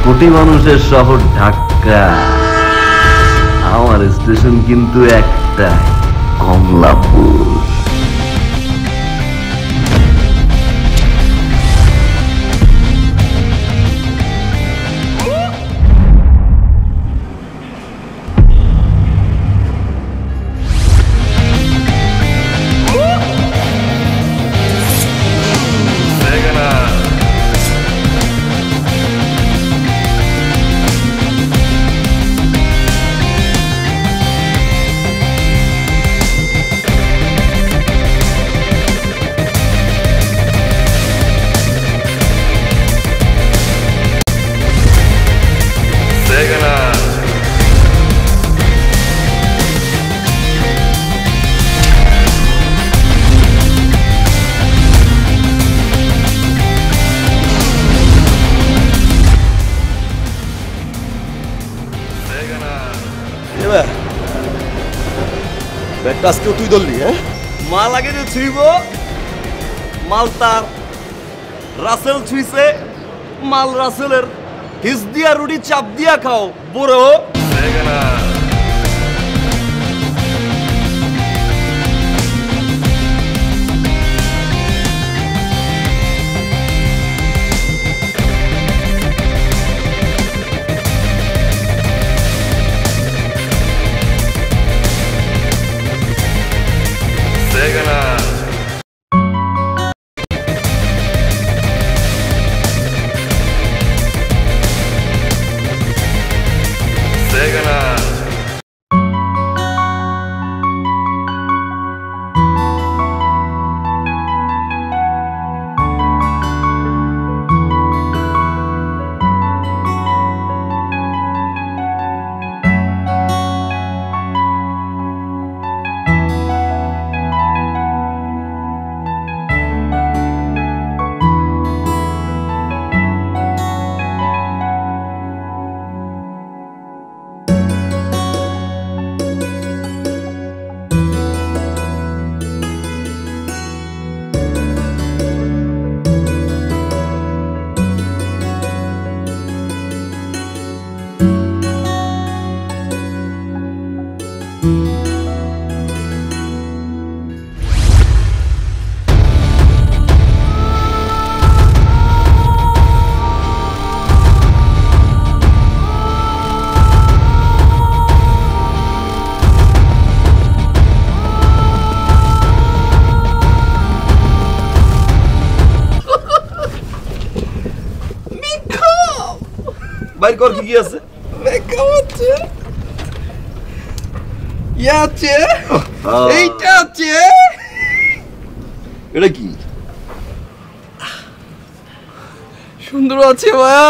কোটি মানুষের শহর ঢাকা, আমার স্টেশন কিন্তু একটাই, কমলাপুর। আজকেও তুই ধরলি? হ্যাঁ, মাল আগে যে ছুইব, মাল তার রাসেল ছুঁইছে, মাল রাসেলের হিস দিয়া রুটি চাপ দিয়া খাও বুড়ো। বাইর কর কি আছে? মেকআপ আছে, ইয়া আছে, এইটা আছে। এটা কি? সুন্দর আছে ভাইয়া।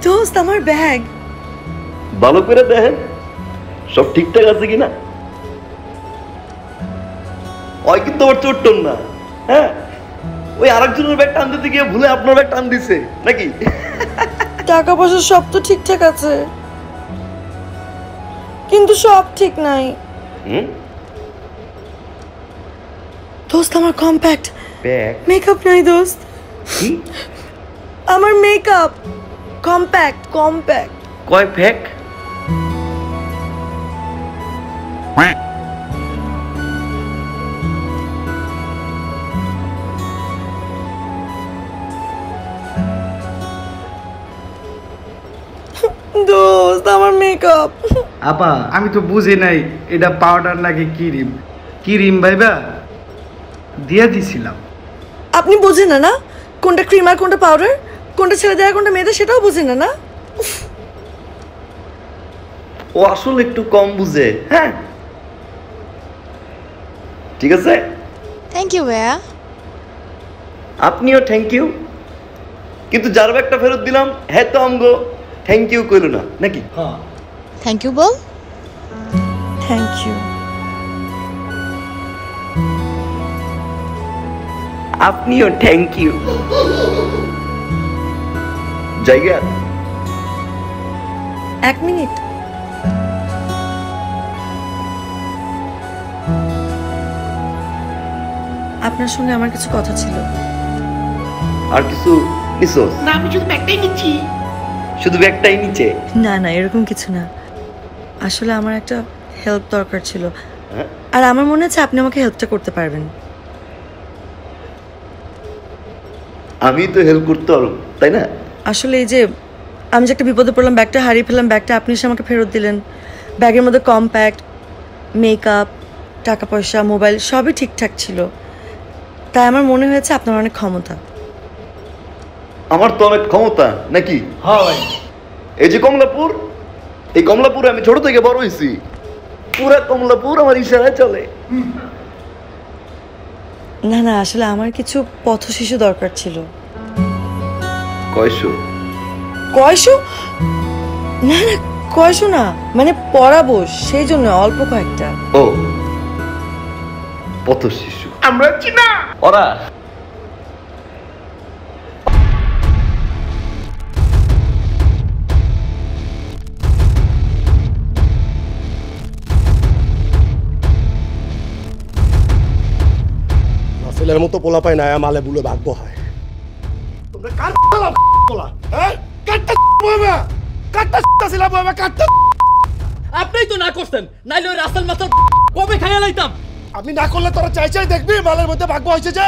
দোস্ত, আমার ব্যাগ ভালো করে দেখেন সব ঠিকঠাক আছে কিনা। ওই কিন্তু আমার চোট্টন না, হ্যাঁ, ওই আরেকজনের ব্যাগ টান দিতে গিয়ে ভুলে আপনার ব্যাগ টান দিছে নাকি? টাকা পয়সা সব তো ঠিকঠাক আছে, কিন্তু সব ঠিক নাই। দোস্ত আমার কম্প্যাক্ট ব্যাগ মেকআপ নাই দোস্ত। আমার মেকআপ কম্প্যাক্ট কম্প্যাক্ট কয় ফেক? দোস্ত আমার মেকআপ। আপা আমি তো বুঝি নাই এটা পাউডার নাকি ক্রিম। ক্রিম ভাইবা দিয়ে দিছিলাম। আপনি বুঝেন না না কোনটা ক্রিম আর কোনটা পাউডার, কোনটা ছেলেদের আর কোনটা মেয়েদের সেটাও বুঝেন না না। ও আসলে একটু কম বুঝে। হ্যাঁ ঠিক আছে, থ্যাংক ইউ ভাইয়া। আপনিও থ্যাংক ইউ, কিন্তু যার ব্যাগটা ফেরত দিলাম হ্যাঁ তো আমগো থ্যাংক ইউ কইল না নাকি? থ্যাংক ইউ বল। Thank you. আপনিও থ্যাংক ইউ। জায়গা 1 মিনিট। আপনার সঙ্গে আমার কিছু কথা ছিল। আর কিছু নিছোস? না আমি শুধু ব্যাগটাই নিচ্ছি। শুধু ব্যাগটাই নিচে? না না এরকম কিছু না, আসলে আমার একটা হেল্প দরকার ছিল, হ্যাঁ? আর আমার মনে হচ্ছে আপনি আমাকে হেল্পটা করতে পারবেন। আমি তো হেল্প করতে পারবো তাই না? আসলে এই যে আমি যে একটা বিপদে পড়লাম, ব্যাগটা হারিয়ে ফেললাম, ব্যাগটা আপনি এসে আমাকে ফেরত দিলেন। ব্যাগের মধ্যে কম্প্যাক্ট, মেকআপ, টাকা পয়সা, মোবাইল সবই ঠিকঠাক ছিল, তাই আমার মনে হয়েছে আপনার অনেক ক্ষমতা। আমার তো অনেক ক্ষমতা নাকি? হয় এই যে কমলাপুর, এই কমলাপুরে আমি ছোট থেকে বড় হয়েছি। পুরা কমলাপুর আমার ইশারায় চলে। না না আসলে আমার কিছু পথ শিশু দরকার ছিল। কয়শো? কয়শো? না না কয়শো না, মানে পড়াবো সেই জন্য অল্প কয়েকটা। ও পথ শিশু আমরা চিনা। ওরা রাসেলের মতো পোলা পায় না মালে বুলে ভাগ্য হয়। তোমরা কার পোলা? হ্যাঁ কাটটা বইবা, কাটটা ছিলা বইবা, কাটটা। আপনিই তো না করতেন, নাইলে ওই রাসেল মাস্টার কবে খাইয়া লাইতাম। আমি না করলে তোরা চাই চাই দেখবি মালের মধ্যে ভাগ্য হয়েছে যে।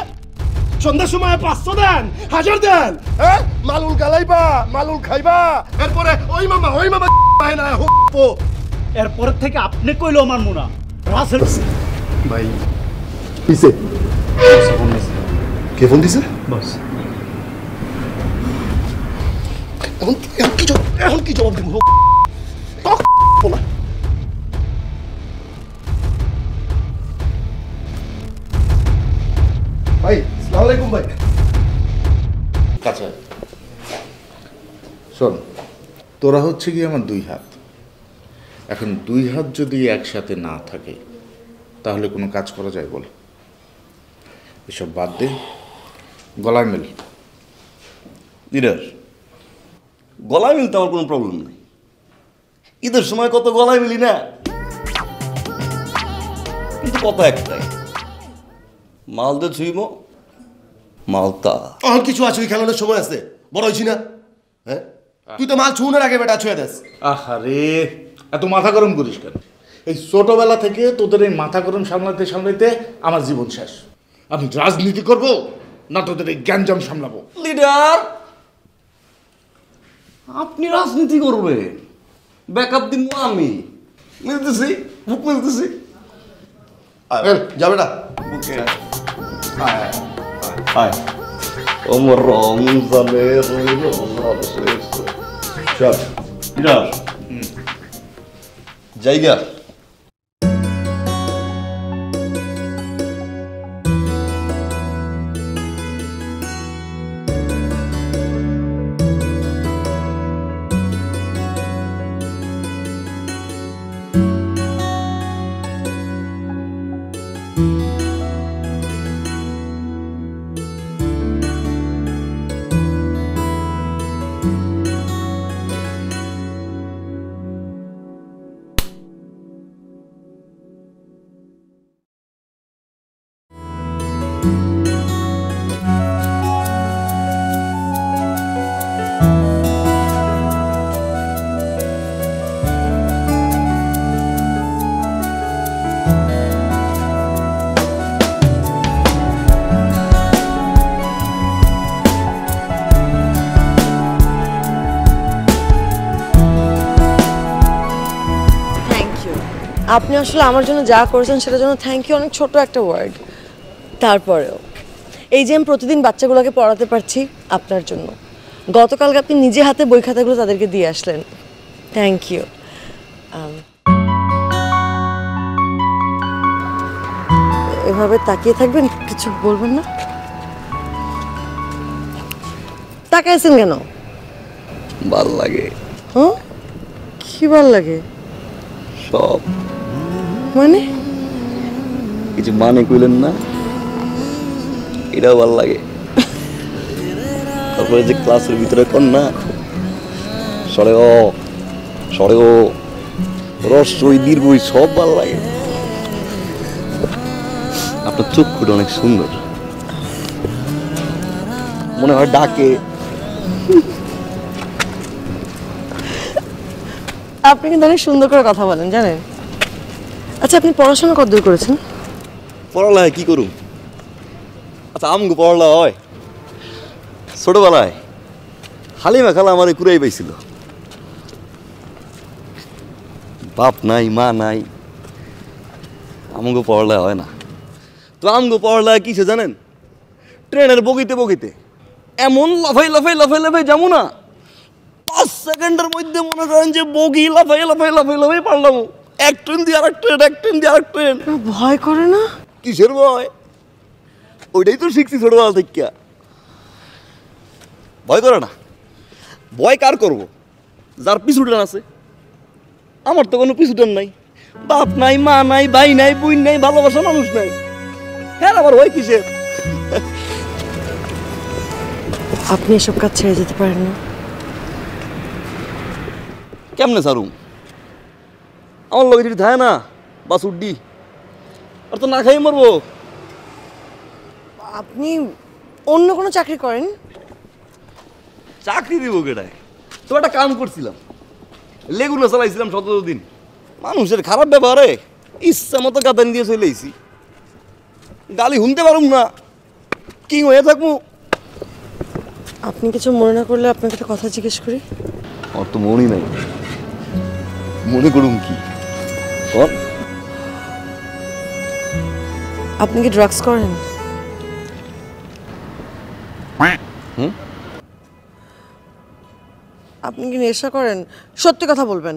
সন্ধ্যার সময় 500 দেন, 1000 দেন। হ্যাঁ মালুল গালাইবা, মালুল খাইবা, এরপরে ওই মামা পায় না হুপ্পো। এরপর থেকে আপনি কইলো আমার মুনা রাসেল ভাই পিছে কে ফোন দিছে? বস এখন কি জবাব দিব? পোলা ভাই আসসালামু আলাইকুম ভাই। আচ্ছা শোন, তোরা হচ্ছে কি আমার 2 হাত। এখন 2 হাত যদি একসাথে না থাকে তাহলে কোনো কাজ করা যায় বল? এসব বাদ দে, গলায় মেল। লিডার, গলায় মিলতে আমার কোনো প্রবলেম নেই। ঈদের সময় কত গলায় মিলি না, কিন্তু কথা একটাই, মাল দিয়ে ছুইব মালতা। আর কিছু আছে ওই খেলানোর সময় আছে, বড় হয়েছি না? হ্যাঁ তুই তো মাল ছুঁনের আগে বেটা ছুঁয়ে দেস। আহারে এত মাথা গরম করিস কেন? এই ছোটবেলা থেকে তোদের এই মাথা গরম সামলাতে সামলাতে আমার জীবন শেষ। আমি রাজনীতি করব না তোদের এই গ্যাঞ্জাম সামলাবো? লিডার, আপনি রাজনীতি করবেন, ব্যাকআপ দিব আমি। মিলতেছি, বুক মিলতেছি। যাবে না আমার রমজানের লিডার জায়গা আপনি আসলে আমার জন্য যা করেছেন সেটার জন্য থ্যাংক ইউ অনেক ছোট একটা ওয়ার্ড। তারপরেও এই যে আমি প্রতিদিন বাচ্চাগুলোকে পড়াতে পারছি আপনার জন্য। গতকালকে আপনি নিজে হাতে বই খাতাগুলো তাদেরকে দিয়ে আসলেন, থ্যাংক ইউ। এভাবে তাকিয়ে থাকবেন, কিছু বলবেন না? তাকাইছেন কেন? ভাল লাগে। হ্যাঁ, কি ভাল লাগে? সব মানে কিছু মানে কইলেন না, এটাও ভাল লাগে। তারপরে যে ক্লাসের ভিতরে কন না সরে ও রসই দীর্ঘই সব ভাল লাগে। আপনার চক্ষুটা অনেক সুন্দর, মনে হয় ডাকে। আপনি কিন্তু অনেক সুন্দর করে কথা বলেন জানেন। আচ্ছা, আপনি পড়াশোনা কতদূর করেছেন? পড়ালেখা কি করুম? আচ্ছা, আমগো পড়ালেখা হয় ছোটবেলায় হালিমা খালা আমার কুড়াই পাইছিল। বাপ নাই মা নাই, আমগো পড়ালেখা হয় না। তো আমগো পড়ালেখা কিসে জানেন? ট্রেনের বগিতে বগিতে এমন লাফাই লাফাই লাফাই লাফাই যাবো না, 5 সেকেন্ডের মধ্যে মনে করেন যে বগি লাফাই লাফাই লাফাই লাফাই পারলাম। এক ট্রেন দিয়ে আরেক ট্রেন, এক ট্রেন দিয়ে আরেক ট্রেন। ভয় করে না? কিসের ভয়? ওইটাই তো শিখছি ছোটবেলা থেকে। ভয় করে না। ভয় কার করব? যার পিছুটান আছে। আমার তো কোনো পিছুটান নাই, বাপ নাই মা নাই ভাই নাই বোন নাই, ভালোবাসা মানুষ নাই। হ্যাঁ, আবার ভয় কিসের? আপনি এসব কাজ ছেড়ে যেতে পারেন না? কেমনে সারুম? আমার লগে যদি থাকে না বাস উড্ডি, আর তো না খাই মরবো। আপনি অন্য কোনো চাকরি করেন? চাকরি দিব কেটায়? তো একটা কাম করছিলাম, লেগুনা চালাইছিলাম 17 দিন। মানুষের খারাপ ব্যবহারে ইচ্ছা মতো গাদান দিয়ে চলে আইছি। গালি শুনতে পারুম না, কি হয়ে থাকবো। আপনি কিছু মনে না করলে আপনাকে একটা কথা জিজ্ঞেস করি। আমার তো মনই নাই, মনে করুম কি? আপনি কি ড্রাগস করেন? আপনি কি নেশা করেন? সত্যি কথা বলবেন।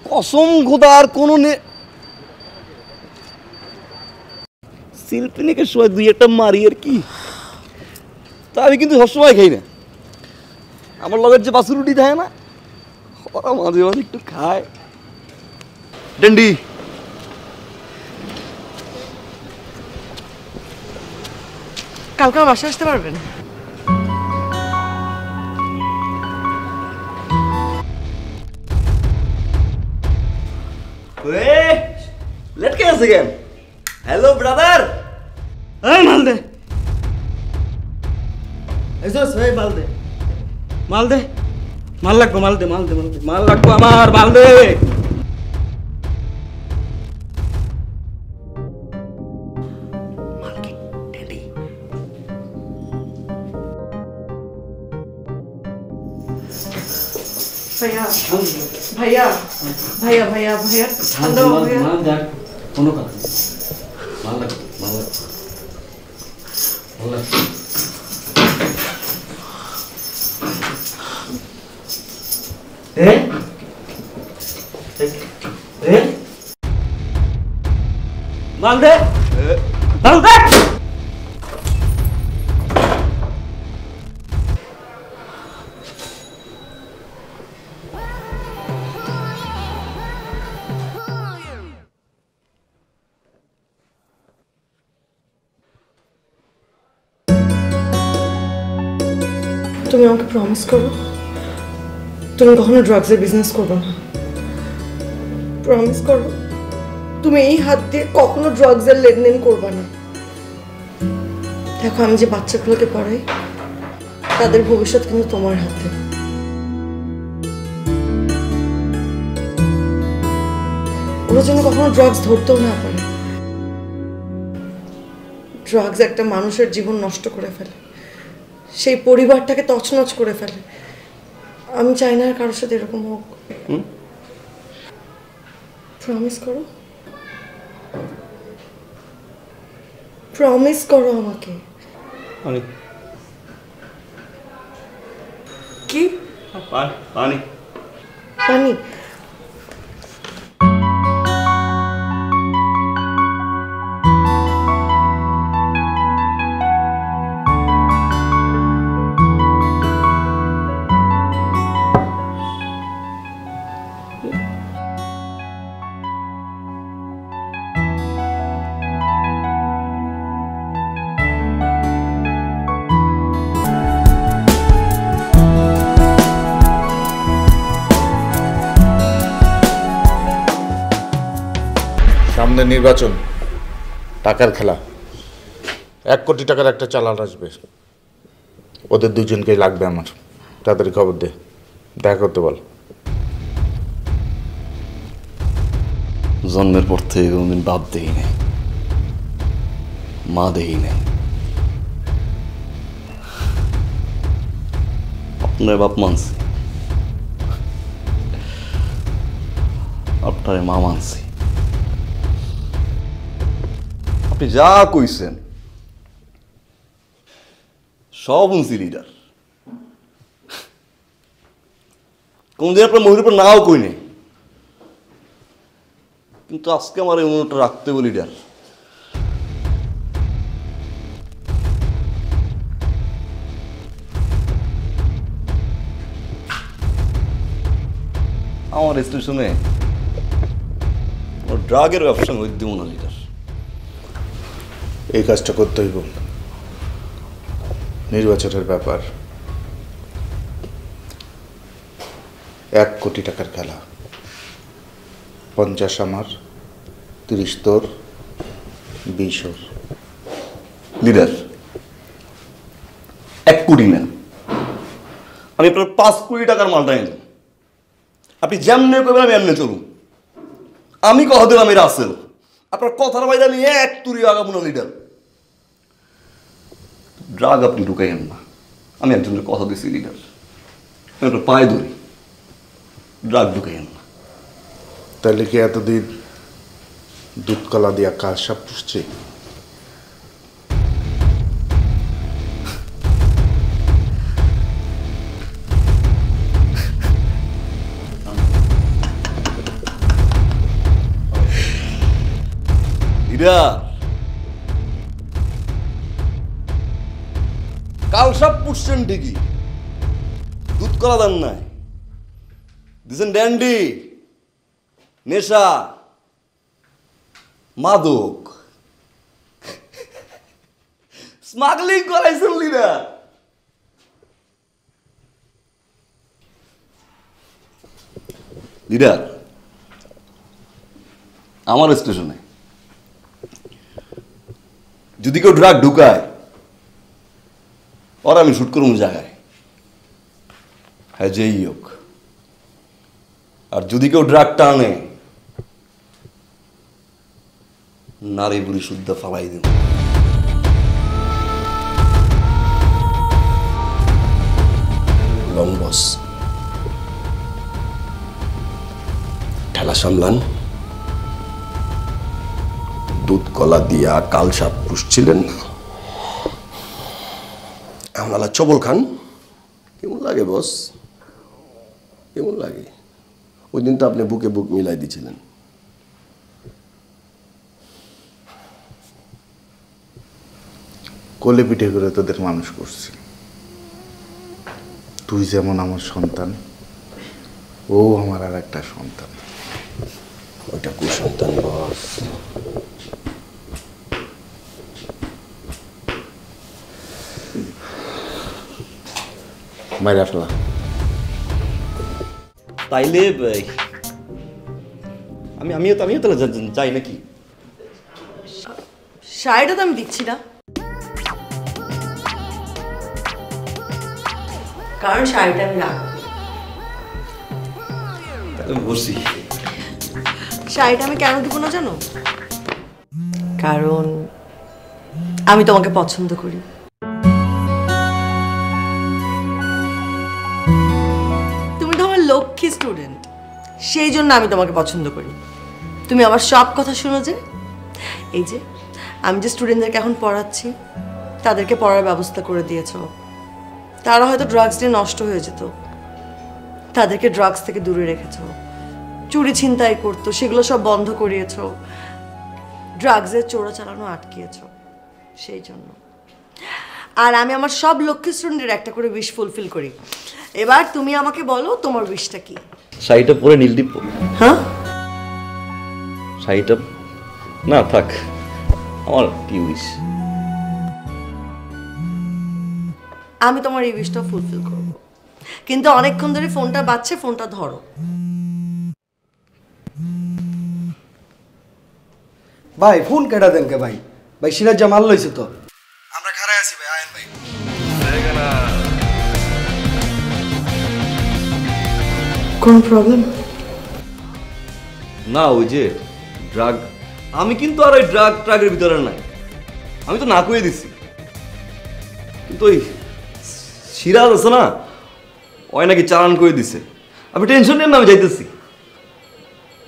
কসম খোদার কোনো শিল্পিনিকের সময় 2-1টা মারি আর কি। তা আমি কিন্তু সবসময় খাই না। আমার লগের যে বাসুর রুটি থাকে না, ওরা মাঝে মাঝে একটু খায়। ডেন্ডি, কালকে আমার বাসায় আসতে পারবেন? লেটকে আছে কেন? Hello brother. এই মাল দে, এসোস এই মাল দে, মাল দে, মাল লাগবো, মাল দে, মাল দে, মাল দে, মাল লাগবো আমার, মাল দে। ভাইয়া ভাইয়া ভাইয়া ভাইয়া ভাইয়া ঠান্ডা হও ভাইয়া। মাল দেখ, কোনো কথা নেই। মাল লাগবে, মাল লাগবে, মাল লাগবে। মাল দে, মাল দে। তুমি আমাকে প্রমিস করো তুমি কখনো ড্রাগসের বিজনেস করবে না। প্রমিস করো তুমি এই হাত দিয়ে কখনো ড্রাগসের লেনদেন করবে না। দেখো, আমি যে বাচ্চাগুলোকে পড়াই তাদের ভবিষ্যৎ কিন্তু তোমার হাতে। ওরা যেন কখনো ড্রাগস ধরতেও না পারে। ড্রাগস একটা মানুষের জীবন নষ্ট করে ফেলে, সেই পরিবারটাকে তছনছ করে ফেলে। আমি চাই না আর কারোর সাথে এরকম হোক। প্রমিস করো, প্রমিস করো আমাকে। পানি কি? পানি পানি? সামনে নির্বাচন, টাকার খেলা। 1 কোটি টাকার একটা চালান আসবে, ওদের দুজনকেই লাগবে আমার। তাড়াতাড়ি খবর দে, দেখা করতে বল। জন্মের পর থেকে কোনদিন বাপ দেই নাই, মা দেই নাই। আপনার বাপ মানছি, আপনার মা মানছি। আপনি যা কইছেন সব শুনছি লিডার। কোনদিন আপনার মহির উপর নাও কই নেই, কিন্তু আজকে আমার এই অনুরোধটা রাখতে হবে লিডার। আমার স্টেশনে ড্রাগের ব্যবসা হইতে দেবো না লিডার। এই কাজটা করতে হইব, নির্বাচনের ব্যাপার। 1 কোটি টাকার খেলা, 50 আমার, 30 তোর, 20 ওর। লিডার 1 কোটি নেন, আমি আপনার 5 কোটি টাকার মালটা এনে দেব। আপনি যেমনে করবেন আমি এমনি চলুন। আমি কথা দিলাম আমি রাসেল, আপনার কথার বাইরে আমি 1 তুরি আগাবো না লিডার। ড্রাগ আপনি ঢুকাইয়েন না, আমি একজনের কথা দিচ্ছি লিডার। আমি আপনার পায়ে ধরি, ড্রাগ ঢুকাইয়েন না। তাহলে কি এতদিন দুধ কলা দিয়া কাল সাপ পুষছে? লিডার কাল সব পুষছেন ঠিকই, দুধ কলা দেন নাই, দিচ্ছেন ড্যান্ডি, নেশা, মাদক, স্মাগলিং করাইছেন লিডার। লিডার আমার স্টেশনে যদি কেউ ড্রাগ ঢুকায় ওর আমি শুট করুন জায়গায়, হ্যাঁ যেই হোক। আর যদি কেউ ড্রাগ টানে নারী বুড়ি শুদ্ধ ফালাই দিন। লং বস, ঠেলা সামলান। দুধ কলা দিয়া কাল সাপ পুষছিলেন, এখন আলা চবল খান। কেমন লাগে বস, কেমন লাগে? ওই দিন তো আপনি বুকে বুক মিলাই দিয়েছিলেন। কোলে পিঠে করে তোদের মানুষ করছি। তুই যেমন আমার সন্তান, ও আমার আর একটা সন্তান। ওইটা কুসন্তান বস। মাইরা ফেলা। তাইলে আমিও তাহলে যাই নাকি? শাড়িটা তো আমি দিচ্ছি না, কারণ শাড়িটা আমি রাখবো। বসি। শাড়িটা আমি কেন দিব না জানো? কারণ আমি তোমাকে পছন্দ করি। তুমি তো আমার লক্ষ্মী স্টুডেন্ট, সেই জন্য আমি তোমাকে পছন্দ করি। তুমি আমার সব কথা শুনো যে এই যে আমি যে স্টুডেন্টদেরকে এখন পড়াচ্ছি তাদেরকে পড়ার ব্যবস্থা করে দিয়েছো। তারা হয়তো ড্রাগস নিয়ে নষ্ট হয়ে যেত, তাদেরকে ড্রাগস থেকে দূরে রেখেছো। চুরি ছিনতাই করতো, সেগুলো সব বন্ধ করিয়েছো। ড্রাগসের চোরাচালানো আটকিয়েছো সেই জন্য। আর আমি আমার সব লক্ষ্মী স্টুডেন্টের একটা করে উইশ ফুলফিল করি। এবার তুমি আমাকে বলো তোমার উইশটা কি? শাড়িটা পরে নীল টিপ। হ্যাঁ, শাড়িটা না থাক, আমার কি উইশ। আমি তোমার এই উইশটা ফুলফিল করব, কিন্তু অনেকক্ষণ ধরে ফোনটা বাজছে, ফোনটা ধরো। ভাই ফোন কেটে দেন কে ভাই? ভাই সিরাজ জামাল লইছে তো, আমরা খারাই আছি ভাই। আয়েন ভাই কোন প্রবলেম? না ওই যে ড্রাগ, আমি কিন্তু আর ওই ট্রাগের ভিতরে নাই, আমি তো না কয়ে দিছি। কিন্তু ওই সিরাজ আছে না, ওই নাকি চালান করে দিছে। আপনি টেনশন নেন না, আমি যাইতেছি।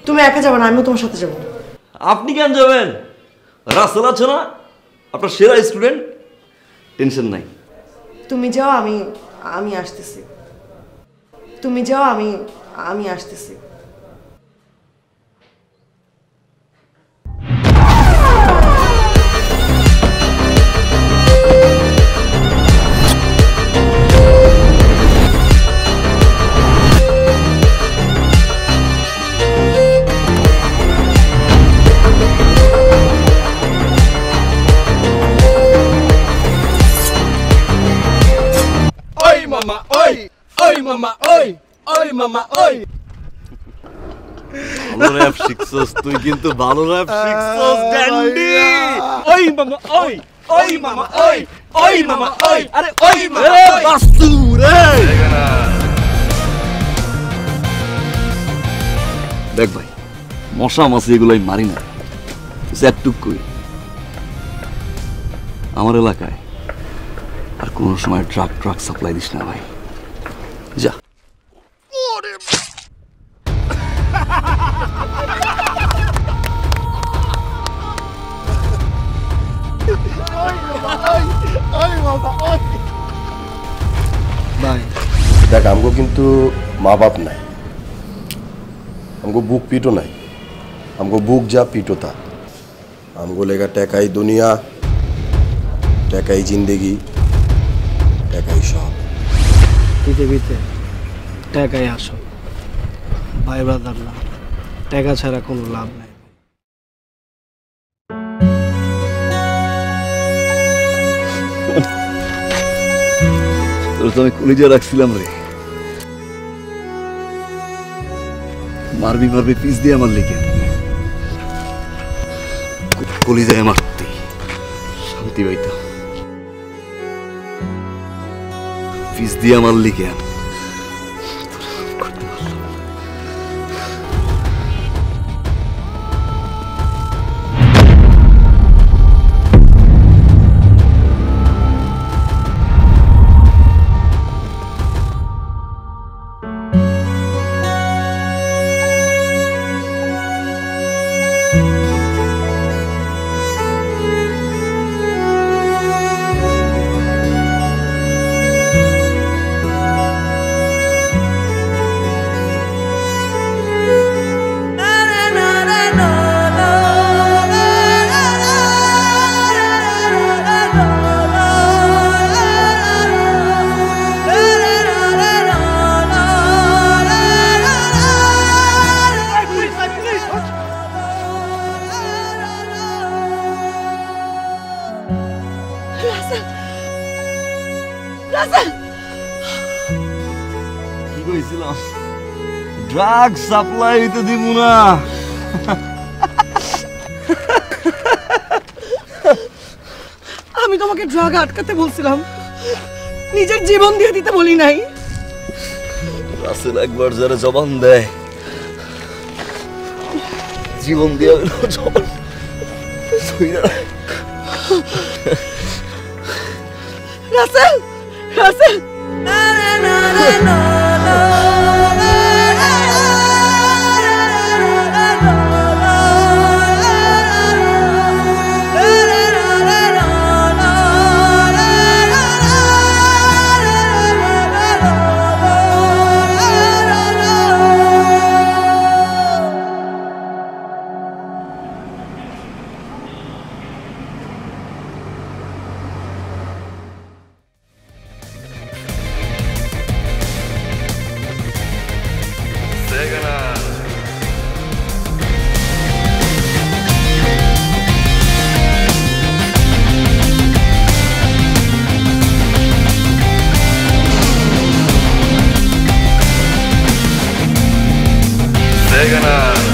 তুমি একা যাবে না, আমিও তোমার সাথে যাবো। আপনি কেন যাবেন? রাসেল আছে না, আপনার সেরা স্টুডেন্ট, টেনশন নাই। তুমি যাও, আমি আসতেছি। তুমি যাও, আমি আসতেছি। মামা ওই ওই মামা ওই ওই মামা ওই। ভালো র‍্যাপ শিখছস তুই, কিন্তু ভালো র‍্যাপ শিখছস ড্যান্ডি। ওই মামা ওই ওই মামা ওই ওই মামা ওই। আরে ওই মামা ওই বাস্তু রে। দেখ ভাই, মশা মাছি এগুলাই মারি না, একটুক কই। আমার এলাকায় আর কোনো সময় ট্রাক সাপ্লাই দিস না ভাই, যা। ভাই দেখ আমগো কিন্তু মা বাপ নাই, আমগো বুক পিটো নাই, আমগো বুক যা পিটো তা। আমগো লেগা টেকাই দুনিয়া, টেকাই জিন্দেগি, টেকাই সব। পৃথিবীতে টাকাই আসো ভাই ব্রাদার, না টাকা ছাড়া কোনো লাভ নাই। তোর তো আমি কলিজা রাখছিলাম রে, মারবি পিস দিয়ে আমার লেগে, কলিজায় মারতে শান্তি পাইতাম। পিস দিয়ে আমার লেগে কি কইছিলাম? ড্রাগ সাপ্লাই হইতে দিব না। আমি তোমাকে ড্রাগ আটকাতে বলছিলাম, নিজের জীবন দিয়ে দিতে বলি নাই। রাসেল একবার যারা জবান দেয়, জীবন দিয়ে জবান রাসেল, রাসেল জায়গা না